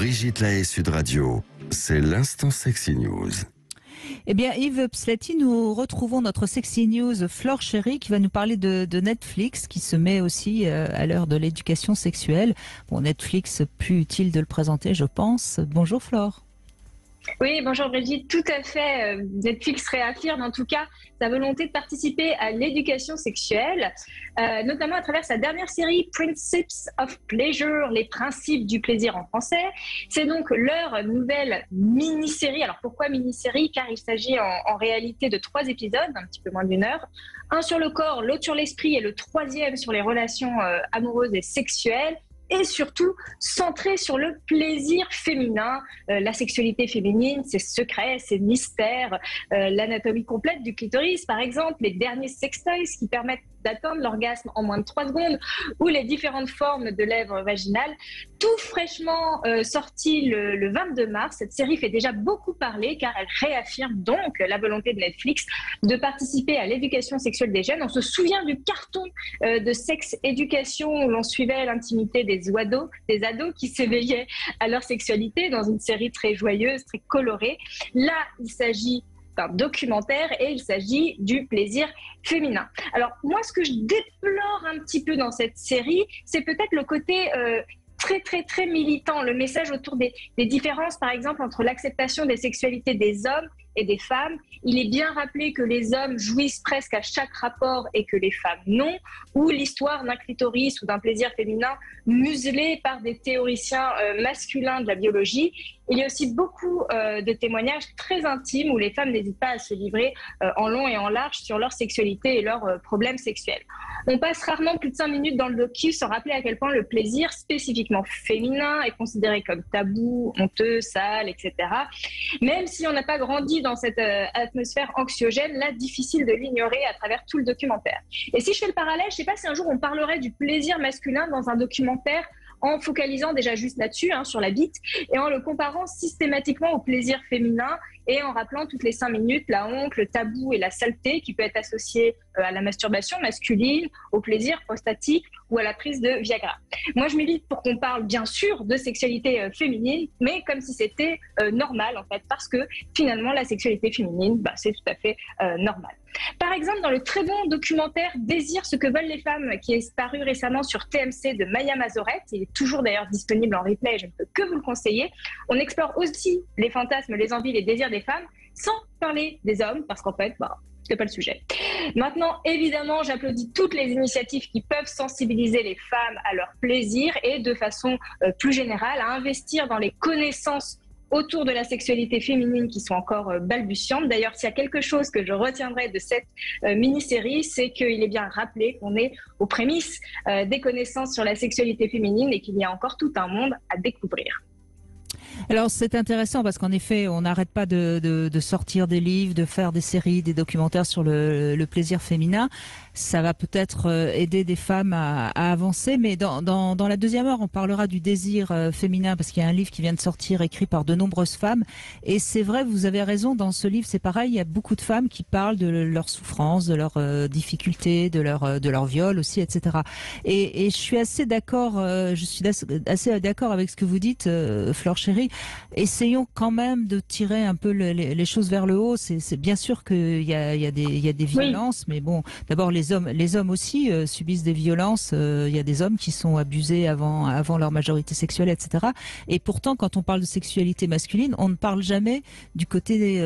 Brigitte Lahaie, Sud Radio, c'est l'instant Sexy News. Eh bien, Yves Pslati, nous retrouvons notre Sexy News Flore Chéri qui va nous parler de Netflix qui se met aussi à l'heure de l'éducation sexuelle. Bon, Netflix, plus utile de le présenter, je pense. Bonjour Flore. Oui, bonjour Brigitte, tout à fait. Netflix réaffirme en tout cas sa volonté de participer à l'éducation sexuelle, notamment à travers sa dernière série Principles of Pleasure, les principes du plaisir en français. C'est donc leur nouvelle mini-série. Alors pourquoi mini-série? Car il s'agit en réalité de 3 épisodes, un petit peu moins d'1 heure. Un sur le corps, l'autre sur l'esprit et le 3e sur les relations amoureuses et sexuelles. Et surtout centré sur le plaisir féminin, la sexualité féminine, ses secrets, ses mystères, l'anatomie complète du clitoris par exemple, les derniers sextoys qui permettent d'atteindre l'orgasme en moins de 3 secondes ou les différentes formes de lèvres vaginales. Tout fraîchement sorti le 22 mars, cette série fait déjà beaucoup parler car elle réaffirme donc la volonté de Netflix de participer à l'éducation sexuelle des jeunes. On se souvient du carton de sex éducation où l'on suivait l'intimité des ados qui s'éveillaient à leur sexualité dans une série très joyeuse, très colorée. Là, il s'agit d'un documentaire et il s'agit du plaisir féminin. Alors moi, ce que je déplore un petit peu dans cette série, c'est peut-être le côté très militant, le message autour des différences, par exemple, entre l'acceptation des sexualités des hommes et des femmes. Il est bien rappelé que les hommes jouissent presque à chaque rapport et que les femmes non, ou l'histoire d'un clitoris ou d'un plaisir féminin muselé par des théoriciens masculins de la biologie. Il y a aussi beaucoup de témoignages très intimes où les femmes n'hésitent pas à se livrer en long et en large sur leur sexualité et leurs problèmes sexuels. On passe rarement plus de 5 minutes dans le docu sans rappeler à quel point le plaisir spécifiquement féminin est considéré comme tabou, honteux, sale, etc. Même si on n'a pas grandi dans cette atmosphère anxiogène, là, difficile de l'ignorer à travers tout le documentaire. Et si je fais le parallèle, je ne sais pas si un jour on parlerait du plaisir masculin dans un documentaire en focalisant déjà juste là-dessus, sur la bite, et en le comparant systématiquement au plaisir féminin et en rappelant toutes les 5 minutes la honte, le tabou et la saleté qui peut être associée à la masturbation masculine, au plaisir prostatique ou à la prise de Viagra. Moi, je milite pour qu'on parle bien sûr de sexualité féminine, mais comme si c'était normal en fait, parce que finalement la sexualité féminine, c'est tout à fait normal. Par exemple, dans le très bon documentaire Désir ce que veulent les femmes, qui est paru récemment sur TMC de Maya Mazoret, il est toujours d'ailleurs disponible en replay, je ne peux que vous le conseiller, on explore aussi les fantasmes, les envies, les désirs des femmes, sans parler des hommes, parce qu'en fait, c'est pas le sujet. Maintenant, évidemment, j'applaudis toutes les initiatives qui peuvent sensibiliser les femmes à leur plaisir et de façon plus générale à investir dans les connaissances autour de la sexualité féminine qui sont encore balbutiantes. D'ailleurs, s'il y a quelque chose que je retiendrai de cette mini-série, c'est qu'il est bien rappelé qu'on est aux prémices des connaissances sur la sexualité féminine et qu'il y a encore tout un monde à découvrir. Alors c'est intéressant parce qu'en effet, on n'arrête pas de sortir des livres, de faire des séries, des documentaires sur le plaisir féminin. Ça va peut-être aider des femmes à avancer, mais dans la deuxième heure, on parlera du désir féminin parce qu'il y a un livre qui vient de sortir écrit par de nombreuses femmes. Et c'est vrai, vous avez raison, dans ce livre, c'est pareil, il y a beaucoup de femmes qui parlent de leurs souffrances, de leurs difficultés, de leur viol aussi, etc. Et je suis assez d'accord, assez d'accord avec ce que vous dites, Flore Chéri. Essayons quand même de tirer un peu les choses vers le haut. C'est bien sûr qu'il y a des violences, oui. Mais bon, d'abord les hommes aussi subissent des violences. Il y a des hommes qui sont abusés avant leur majorité sexuelle, etc. Et pourtant, quand on parle de sexualité masculine, on ne parle jamais du côté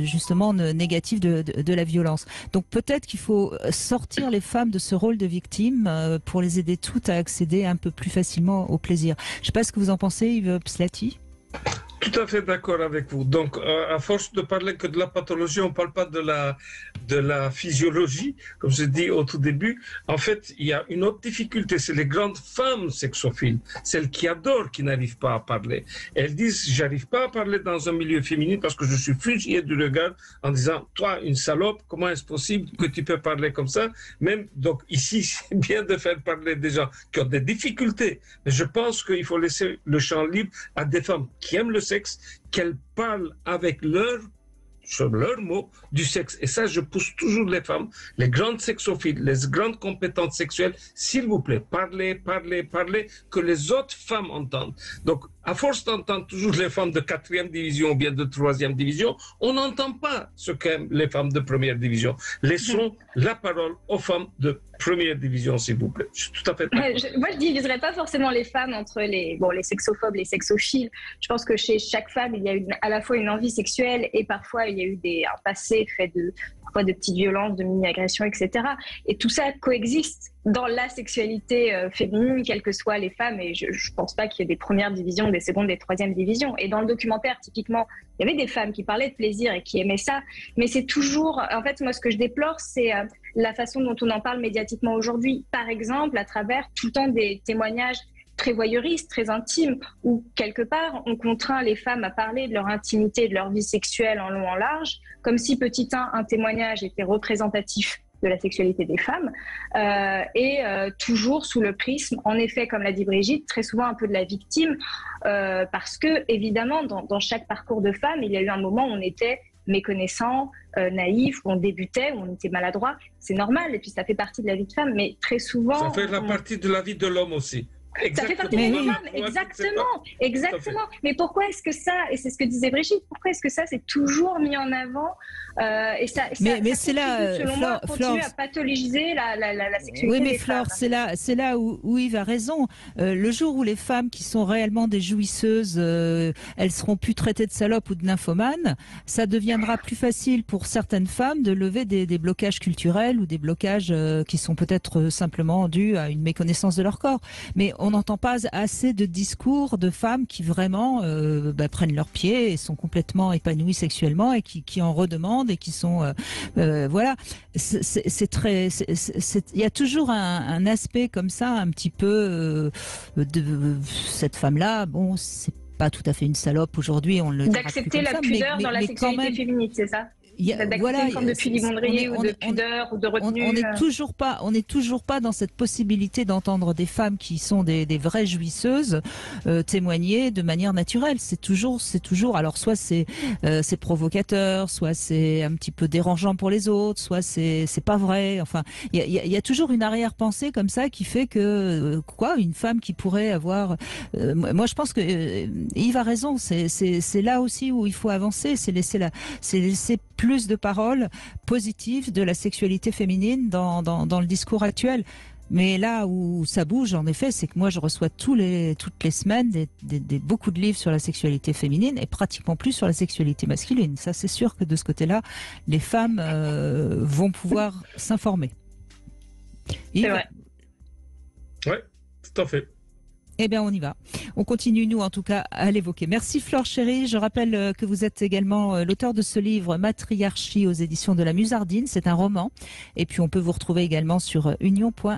justement négatif de la violence. Donc peut-être qu'il faut sortir les femmes de ce rôle de victime pour les aider toutes à accéder un peu plus facilement au plaisir. Je ne sais pas ce que vous en pensez, Yves Pslati. Tout à fait d'accord avec vous. Donc, à force de parler que de la pathologie, on ne parle pas de la physiologie, comme j'ai dit au tout début. En fait, il y a une autre difficulté, c'est les grandes femmes sexophiles, celles qui adorent, qui n'arrivent pas à parler. Elles disent, j'arrive pas à parler dans un milieu féminin parce que je suis fusillée du regard en disant, toi, une salope, comment est-ce possible que tu peux parler comme ça? Même, donc, ici, c'est bien de faire parler des gens qui ont des difficultés. Mais je pense qu'il faut laisser le champ libre à des femmes qui aiment le sexe, qu'elles parlent avec sur leurs mots du sexe. Et ça, je pousse toujours les femmes, les grandes sexophiles, les grandes compétentes sexuelles, s'il vous plaît, parlez, que les autres femmes entendent. Donc, à force d'entendre toujours les femmes de 4e division ou bien de 3e division, on n'entend pas ce qu'aiment les femmes de 1re division. Laissons la parole aux femmes de 1re division, s'il vous plaît. Je suis tout à fait d'accord. Moi, je ne diviserais pas forcément les femmes entre les sexophobes, les sexophiles. Je pense que chez chaque femme, il y a à la fois une envie sexuelle et parfois il y a eu un passé fait parfois de petites violences, de mini-agressions, etc. Et tout ça coexiste dans la sexualité féminine, quelles que soient les femmes. Et je ne pense pas qu'il y ait des 1res divisions, des 2e, des 3e divisions. Et dans le documentaire, typiquement, il y avait des femmes qui parlaient de plaisir et qui aimaient ça. Mais c'est toujours... En fait, moi, ce que je déplore, c'est la façon dont on en parle médiatiquement aujourd'hui. Par exemple, à travers tout le temps des témoignages très voyeuristes, très intimes, où quelque part, on contraint les femmes à parler de leur intimité, de leur vie sexuelle en long, en large, comme si petit un témoignage était représentatif de la sexualité des femmes, toujours sous le prisme, en effet, comme l'a dit Brigitte, très souvent un peu de la victime, parce que, évidemment, dans chaque parcours de femme, il y a eu un moment où on était méconnaissant, naïf, où on débutait, où on était maladroit. C'est normal, et puis ça fait partie de la vie de femme, mais très souvent... Ça fait partie de la vie de l'homme aussi. Ça fait partie de la femme, exactement. Mais pourquoi est-ce que ça, et c'est ce que disait Brigitte, pourquoi est-ce que ça c'est toujours mis en avant et ça mais c'est là, selon moi, continue à pathologiser la sexualité oui, mais des Flore, femmes. c'est là où Yves a raison. Le jour où les femmes qui sont réellement des jouisseuses, elles seront plus traitées de salopes ou de nymphomanes, ça deviendra plus facile pour certaines femmes de lever des blocages culturels ou des blocages qui sont peut-être simplement dus à une méconnaissance de leur corps. Mais on n'entend pas assez de discours de femmes qui vraiment prennent leurs pieds et sont complètement épanouies sexuellement et qui en redemandent et qui sont voilà. C'est très, il y a toujours un aspect comme ça, un petit peu de cette femme-là. Bon, c'est pas tout à fait une salope aujourd'hui, on le dira d'accepter plus la comme pudeur mais dans la sexualité même, féminine, c'est ça? Voilà, une forme de pudibonderie ou de pudeur ou de retenue. On n'est toujours pas dans cette possibilité d'entendre des femmes qui sont des vraies jouisseuses témoigner de manière naturelle. C'est toujours. Alors soit c'est provocateur, soit c'est un petit peu dérangeant pour les autres, soit c'est pas vrai. Enfin, il y a toujours une arrière-pensée comme ça qui fait que une femme qui pourrait avoir. Moi, je pense que Yves a raison. C'est là aussi où il faut avancer. C'est laisser plus de paroles positives de la sexualité féminine dans le discours actuel. Mais là où ça bouge, en effet, c'est que moi, je reçois toutes les semaines beaucoup de livres sur la sexualité féminine et pratiquement plus sur la sexualité masculine. Ça, c'est sûr que de ce côté-là, les femmes vont pouvoir s'informer. C'est vrai. Oui, tout à fait. Eh bien, on y va. On continue, nous, en tout cas, à l'évoquer. Merci, Flore Chéry. Je rappelle que vous êtes également l'auteur de ce livre, Matriarchie, aux éditions de la Musardine. C'est un roman. Et puis, on peut vous retrouver également sur union.fr.